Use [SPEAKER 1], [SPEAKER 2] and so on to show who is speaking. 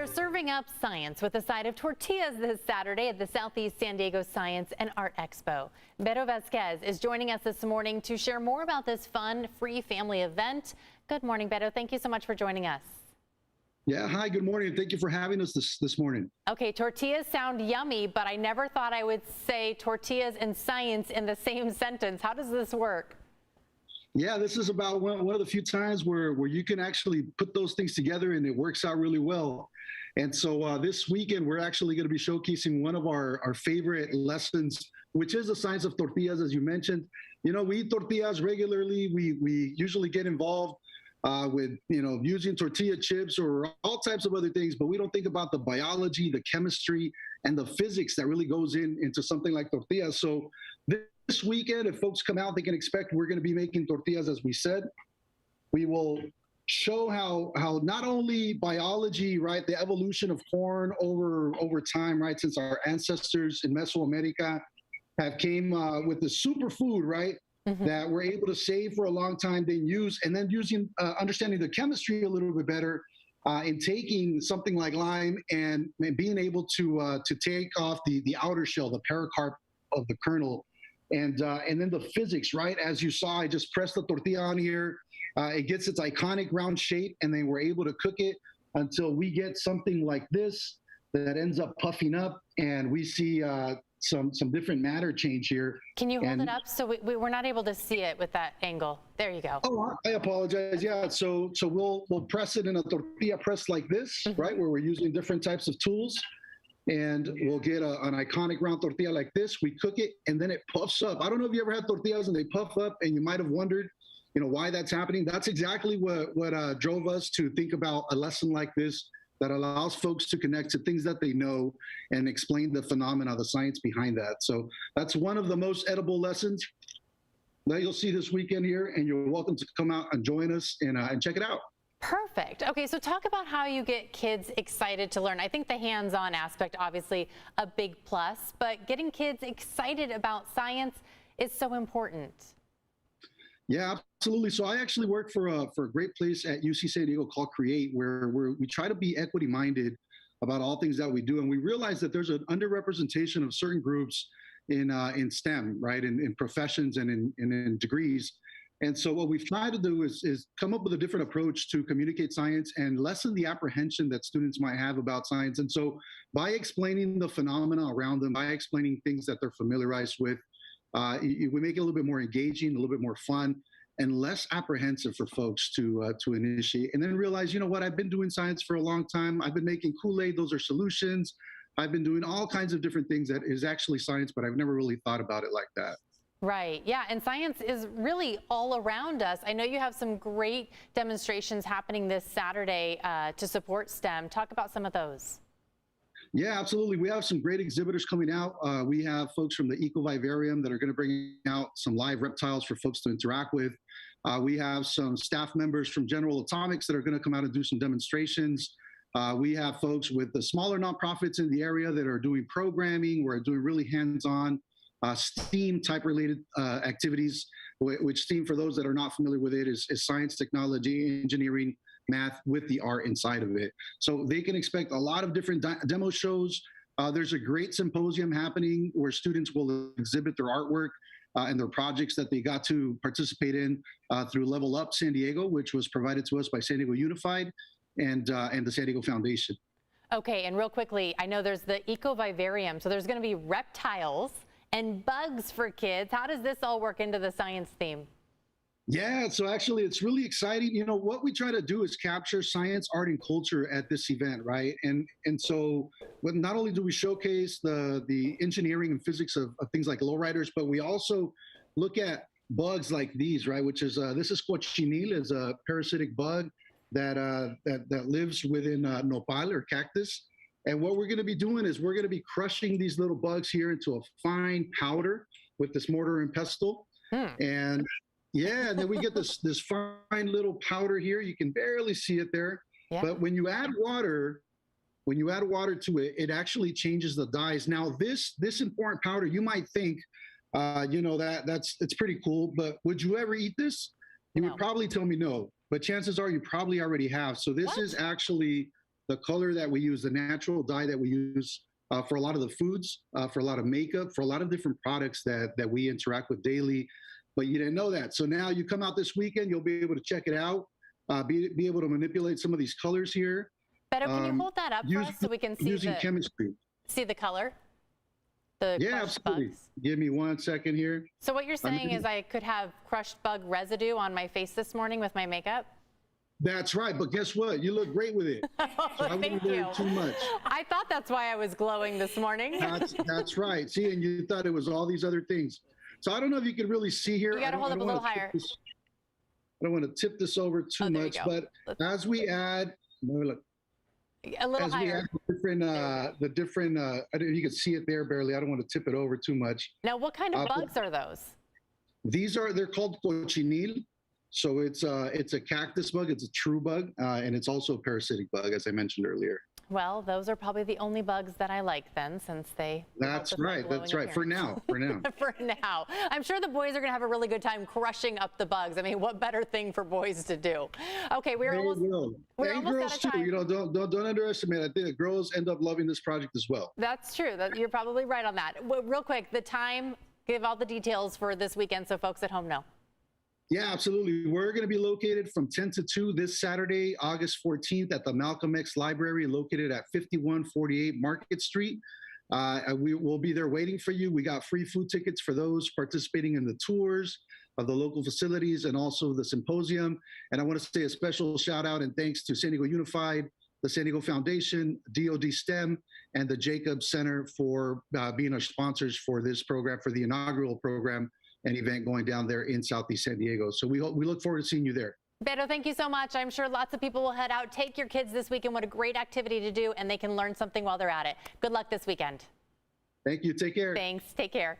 [SPEAKER 1] They're serving up science with a side of tortillas this Saturday at the Southeast San Diego Science and Art Expo. Beto Vasquez is joining us this morning to share more about this fun, free family event. Good morning, Beto. Thank you so much for joining us.
[SPEAKER 2] Yeah, hi, good morning. Thank you for having us this morning.
[SPEAKER 1] Okay, tortillas sound yummy, but I never thought I would say tortillas and science in the same sentence. How does this work?
[SPEAKER 2] Yeah, this is about one of the few times where you can actually put those things together and it works out really well. And so this weekend, we're actually going to be showcasing one of our favorite lessons, which is the science of tortillas, as you mentioned. You know, we eat tortillas regularly. We usually get involved with, using tortilla chips or all types of other things, but we don't think about the biology, the chemistry, and the physics that really goes into something like tortillas. So this weekend, if folks come out, they can expect we're going to be making tortillas, as we said. We will show how not only biology, right, the evolution of corn over time, right, since our ancestors in Mesoamerica have came with the superfood, right, that we're able to save for a long time, then use, and then using understanding the chemistry a little bit better in taking something like lime and being able to take off the outer shell, the pericarp of the kernel, and then the physics, right? As you saw, I just pressed the tortilla on here. It gets its iconic round shape, and then we're able to cook it until we get something like this that ends up puffing up, and we see some different matter change here.
[SPEAKER 1] Can you hold it up so we're not able to see it with that angle? There you go.
[SPEAKER 2] Oh, I apologize. Yeah, so we'll press it in a tortilla press like this, right, where we're using different types of tools. And we'll get an iconic round tortilla like this. We cook it, and then it puffs up. I don't know if you ever had tortillas and they puff up, and you might have wondered, why that's happening. That's exactly what drove us to think about a lesson like this that allows folks to connect to things that they know and explain the phenomena, the science behind that. So that's one of the most edible lessons that you'll see this weekend here, and you're welcome to come out and join us and check it out.
[SPEAKER 1] Perfect. Okay, so talk about how you get kids excited to learn. I think the hands-on aspect, obviously a big plus, but getting kids excited about science is so important.
[SPEAKER 2] Yeah, absolutely. So I actually work for a great place at UC San Diego called Create, where we try to be equity-minded about all things that we do. And we realize that there's an underrepresentation of certain groups in STEM, right, in professions and in degrees. And so what we've tried to do is come up with a different approach to communicate science and lessen the apprehension that students might have about science. And so by explaining the phenomena around them, by explaining things that they're familiarized with, we make it a little bit more engaging, a little bit more fun, and less apprehensive for folks to initiate. And then realize, you know what, I've been doing science for a long time. I've been making Kool-Aid, those are solutions. I've been doing all kinds of different things that is actually science, but I've never really thought about it like that.
[SPEAKER 1] Right. Yeah. And science is really all around us. I know you have some great demonstrations happening this Saturday to support STEM. Talk about some of those.
[SPEAKER 2] Yeah, absolutely. We have some great exhibitors coming out. We have folks from the vivarium that are going to bring out some live reptiles for folks to interact with. We have some staff members from General Atomics that are going to come out and do some demonstrations. We have folks with the smaller nonprofits in the area that are doing programming. We're doing really hands-on STEAM type related activities, which STEAM, for those that are not familiar with it, is science, technology, engineering, math with the art inside of it. So they can expect a lot of different demo shows. There's a great symposium happening where students will exhibit their artwork and their projects that they got to participate in through Level Up San Diego, which was provided to us by San Diego Unified and the San Diego Foundation.
[SPEAKER 1] Okay, and real quickly, I know there's the vivarium, so there's going to be reptiles and bugs for kids. How does this all work into the science theme?
[SPEAKER 2] Yeah, so actually it's really exciting. You know, what we try to do is capture science, art, and culture at this event, right? And so not only do we showcase the engineering and physics of things like lowriders, but we also look at bugs like these, right? Which is, this is cochinil, is a parasitic bug that lives within nopal or cactus. And what we're going to be doing is we're going to be crushing these little bugs here into a fine powder with this mortar and pestle. And yeah, and then we get this fine little powder here. You can barely see it there. Yeah. But when you add water to it, it actually changes the dyes. Now, this important powder, you might think, it's pretty cool, but would you ever eat this? You would probably tell me no, but chances are you probably already have. So this is actually the color that we use, the natural dye that we use for a lot of the foods, for a lot of makeup, for a lot of different products that we interact with daily. But you didn't know that. So now you come out this weekend, you'll be able to check it out, be able to manipulate some of these colors here.
[SPEAKER 1] Beto, can you hold that up for us so we can see
[SPEAKER 2] using chemistry.
[SPEAKER 1] See the color? The
[SPEAKER 2] yeah,
[SPEAKER 1] crushed
[SPEAKER 2] absolutely.
[SPEAKER 1] bugs?
[SPEAKER 2] Give me 1 second here.
[SPEAKER 1] So what you're saying is I could have crushed bug residue on my face this morning with my makeup?
[SPEAKER 2] That's right, but guess what? You look great with it. So I wouldn't worry too much.
[SPEAKER 1] I thought that's why I was glowing this morning.
[SPEAKER 2] That's right. See, and you thought it was all these other things. So I don't know if you can really see here.
[SPEAKER 1] You got to hold up a little higher.
[SPEAKER 2] I don't want to tip this over too much, but as we add, look,
[SPEAKER 1] a little
[SPEAKER 2] as
[SPEAKER 1] higher.
[SPEAKER 2] we add the different, I don't know if you can see it there barely. I don't want to tip it over too much.
[SPEAKER 1] Now, what kind of bugs are those?
[SPEAKER 2] They're called cochinil. So it's a cactus bug. It's a true bug, and it's also a parasitic bug, as I mentioned earlier.
[SPEAKER 1] Well, those are probably the only bugs that I like then, since they.
[SPEAKER 2] That's right. That's right. For now. For now.
[SPEAKER 1] For now. I'm sure the boys are going to have a really good time crushing up the bugs. I mean, what better thing for boys to do? Okay, we're almost
[SPEAKER 2] girls
[SPEAKER 1] out of time.
[SPEAKER 2] too. You know, don't underestimate. I think the girls end up loving this project as well.
[SPEAKER 1] That's true. You're probably right on that. Real quick, the time. Give all the details for this weekend so folks at home know.
[SPEAKER 2] Yeah, absolutely. We're going to be located from 10 to 2 this Saturday, August 14th at the Malcolm X Library, located at 5148 Market Street. We will be there waiting for you. We got free food tickets for those participating in the tours of the local facilities and also the symposium. And I want to say a special shout out and thanks to San Diego Unified, the San Diego Foundation, DoD STEM, and the Jacobs Center for being our sponsors for this program, for the inaugural program and event going down there in Southeast San Diego. So we look forward to seeing you there.
[SPEAKER 1] Beto, thank you so much. I'm sure lots of people will head out. Take your kids this weekend. What a great activity to do, and they can learn something while they're at it. Good luck this weekend.
[SPEAKER 2] Thank you. Take care.
[SPEAKER 1] Thanks. Take care.